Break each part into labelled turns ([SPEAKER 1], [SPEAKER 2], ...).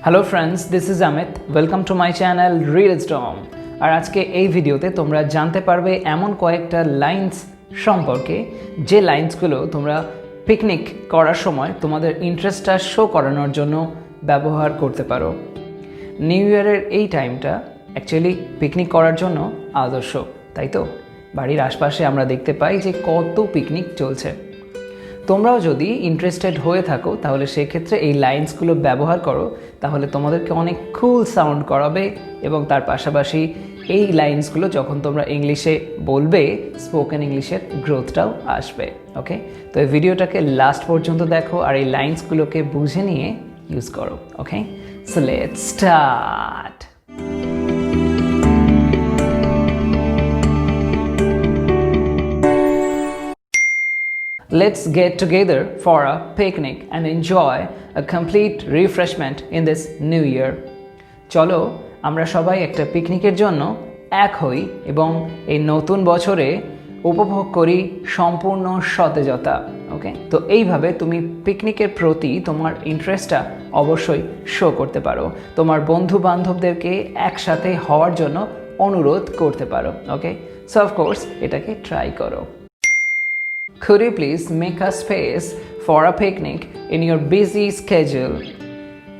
[SPEAKER 1] Hello friends, this is Amit. Welcome to my channel Reelstorm. আর আজকে এই ভিডিওতে তোমরা জানতে পারবে এমন কয়েকটা লাইনস সম্পর্কে যে লাইনসগুলো তোমরা পিকনিক করার সময় তোমাদের ইন্টারেস্টটা শো করানোর জন্য ব্যবহার করতে পারো। নিউ ইয়ারের এই টাইমটা অ্যাকচুয়ালি পিকনিক করার জন্য আদর্শ, তাই তো? বাড়ির আশপাশে আমরা দেখতে পাই যে কত পিকনিক চলছে। তোমরাও যদি ইন্টারেস্টেড হয়ে থাকো তাহলে সেক্ষেত্রে এই লাইনসগুলো ব্যবহার করো, তাহলে তোমাদেরকে অনেক কুল সাউন্ড করাবে এবং তার পাশাপাশি এই লাইনসগুলো যখন তোমরা ইংলিশে বলবে স্পোকেন ইংলিশের গ্রোথটাও আসবে। ওকে, তো এই ভিডিওটাকে লাস্ট পর্যন্ত দেখো আর এই লাইনসগুলোকে বুঝে নিয়ে ইউজ করো। Okay, so let's start. Let's get together for a picnic and enjoy a complete refreshment in this new year. চলো আমরা সবাই একটা পিকনিকের জন্য এক হই এবং এই নতুন বছরে উপভোগ করি সম্পূর্ণ সতেজতা। ওকে, তো এইভাবে তুমি পিকনিকের প্রতি তোমার ইন্টারেস্টটা অবশ্যই শো করতে পারো, তোমার বন্ধু বান্ধবদেরকে একসাথে হওয়ার জন্য অনুরোধ করতে পারো। ওকে, সো অফকোর্স এটাকে ট্রাই করো। Could you please make a space for a picnic in your busy schedule?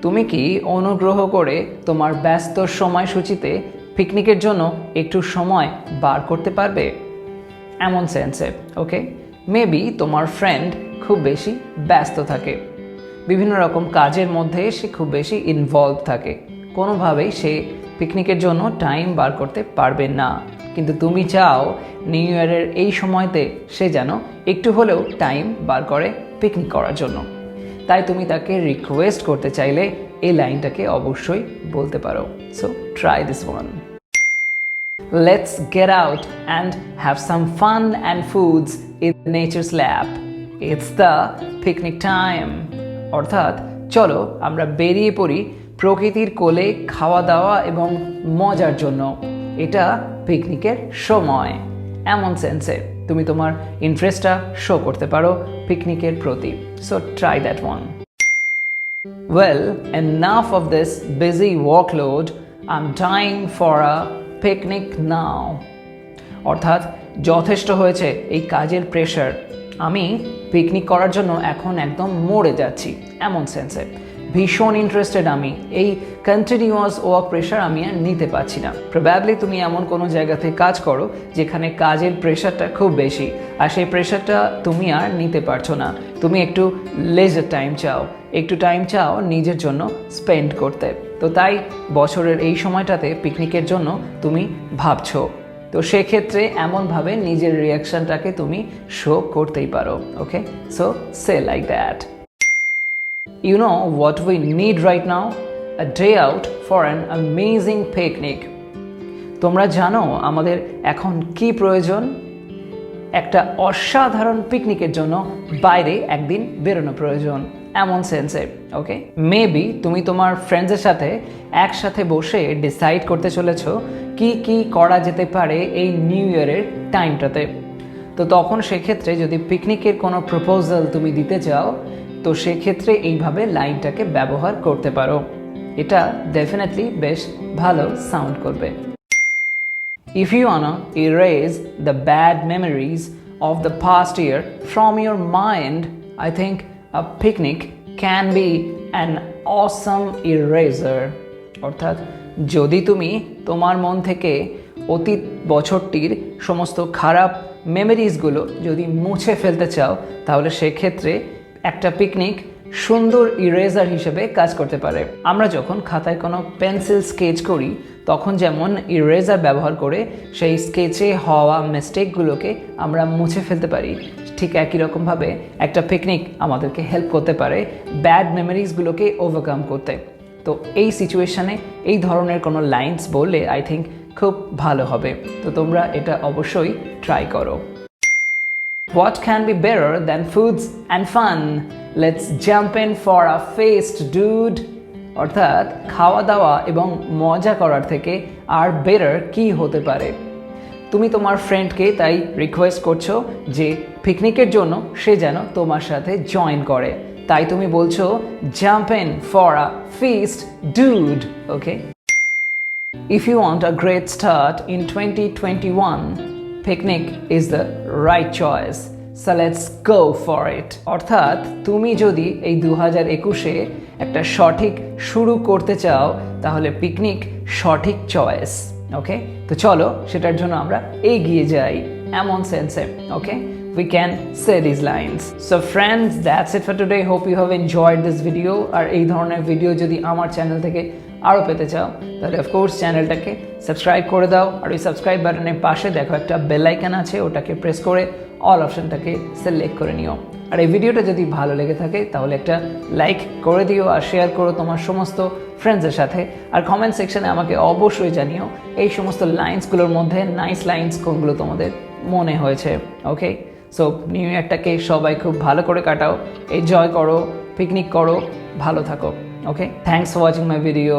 [SPEAKER 1] তুমি কি অনুগ্রহ করে তোমার ব্যস্ত সময়সূচিতে পিকনিকের জন্য একটু সময় বার করতে পারবে? এমন সেন্সে। ওকে, মেবি তোমার ফ্রেন্ড খুব বেশি ব্যস্ত থাকে, বিভিন্ন রকম কাজের মধ্যে সে খুব বেশি ইনভলভ থাকে, কোনোভাবেই সে পিকনিকের জন্য টাইম বার করতে পারবে না, কিন্তু তুমি চাও নিউ ইয়ারের এই সময়তে সে যেন একটু হলেও টাইম বার করে পিকনিক করার জন্য। তাই তুমি তাকে রিকোয়েস্ট করতে চাইলে এই লাইনটাকে অবশ্যই বলতে পারো। So try this one. Let's get out and have some fun and foods in nature's lab. It's the picnic time. অর্থাৎ চলো আমরা বেরিয়ে পড়ি প্রকৃতির কোলে খাওয়া দাওয়া এবং মজার জন্য। এটা পিকনিকের সময়। এমন সেন্সে তুমি তোমার ইন্টারেস্টটা শো করতে পারো পিকনিকের প্রতি। So try that one. Well, enough of this busy workload, I am dying for a picnic now. অর্থাৎ যথেষ্ট হয়েছে এই কাজের প্রেশার, আমি পিকনিক করার জন্য এখন একদম মরে যাচ্ছি। এমন সেন্সে ভীষণ ইন্টারেস্টেড আমি, এই কন্টিনিউয়াস ওয়ার্ক প্রেশার আমি আর নিতে পারছি না। প্রবাবলি তুমি এমন কোনো জায়গাতে কাজ করো যেখানে কাজের প্রেশারটা খুব বেশি, আর সেই প্রেশারটা তুমি আর নিতে পারছো না। তুমি একটু লেজার টাইম চাও, একটু টাইম চাও নিজের জন্য স্পেন্ড করতে। তো তাই বছরের এই সময়টাতে পিকনিকের জন্য তুমি ভাবছো, তো সেক্ষেত্রে এমনভাবে নিজের রিয়াকশনটাকে তুমি শো করতেই পারো। Okay, so say like that. You know what we need right now? A day out for an amazing picnic. তোমরা জানো আমাদের এখন কি প্রয়োজন? একটা অসাধারণ পিকনিকের জন্য বাইরে একদিন বেরোনো প্রয়োজন। এমন সেন্সে। ওকে, মেবি তুমি তোমার ফ্রেন্ডসের সাথে একসাথে বসে ডিসাইড করতে চলেছো কি কি করা যেতে পারে এই নিউ ইয়ারের টাইমটাতে। তো তখন সেক্ষেত্রে যদি পিকনিকের কোনো প্রপোজাল তুমি দিতে চাও, তো সেক্ষেত্রে এইভাবে লাইনটাকে ব্যবহার করতে পারো। এটা ডেফিনেটলি বেশ ভালো সাউন্ড করবে। If you wanna erase the bad memories of the past year from your mind, I think a picnic can be an awesome eraser. অর্থাৎ যদি তুমি তোমার মন থেকে অতীত বছরটির সমস্ত খারাপ মেমোরিজগুলো যদি মুছে ফেলতে চাও, তাহলে সেক্ষেত্রে একটা পিকনিক সুন্দর ইরেজার হিসেবে কাজ করতে পারে। আমরা যখন খাতায় কোনো পেন্সিল স্কেচ করি তখন যেমন ইরেজার ব্যবহার করে সেই স্কেচে হওয়া মিস্টেকগুলোকে আমরা মুছে ফেলতে পারি, ঠিক একই রকমভাবে একটা পিকনিক আমাদেরকে হেল্প করতে পারে ব্যাড মেমোরিজগুলোকে ওভারকাম করতে। তো এই সিচুয়েশানে এই ধরনের কোনো লাইনস বললে আই থিঙ্ক খুব ভালো হবে। তো তোমরা এটা অবশ্যই ট্রাই করো। What can be better than foods and fun? Let's jump in for a feast, dude. অর্থাৎ খাওয়া দাওয়া এবং মজা করার থেকে আর বেটার কি হতে পারে? তুমি তোমার ফ্রেন্ডকে তাই রিকোয়েস্ট করছো যে পিকনিকের জন্য সে যেন তোমার সাথে জয়েন করে। তাই তুমি বলছো jump in for a feast dude. Okay, if you want a great start in 2021, picnic is the right choice. So let's go for it. অর্থাৎ তুমি যদি এই 2021-এ একটা সঠিক শুরু করতে চাও তাহলে পিকনিক সঠিক চয়েস। ওকে, তো চলো সেটার জন্য আমরা এগিয়ে যাই এমন সেন্সে। ওকে, we can say these lines. So friends, that's it for today. Hope you have enjoyed this video. আর এই ধরনের ভিডিও যদি আমার চ্যানেল থেকে আরও পেতে চাও তাহলে অফকোর্স চ্যানেলটাকে সাবস্ক্রাইব করে দাও, আর ওই সাবস্ক্রাইব বাটনের পাশে দেখো একটা বেল আইকন আছে, ওটাকে প্রেস করে অল অপশনটাকে সিলেক্ট করে নিও। আর এই ভিডিওটা যদি ভালো লেগে থাকে তাহলে একটা লাইক করে দিও আর শেয়ার করো তোমার সমস্ত ফ্রেন্ডসের সাথে। আর কমেন্ট সেকশনে আমাকে অবশ্যই জানিও এই সমস্ত লাইন্সগুলোর মধ্যে নাইস লাইন্স কোনগুলো তোমাদের মনে হয়েছে। ওকে, সো নিউ ইয়ারটাকে সবাই খুব ভালো করে কাটাও, এনজয় করো, পিকনিক করো, ভালো থাকো। Okay, thanks for watching my video.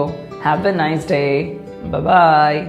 [SPEAKER 1] Have a nice day. Bye bye.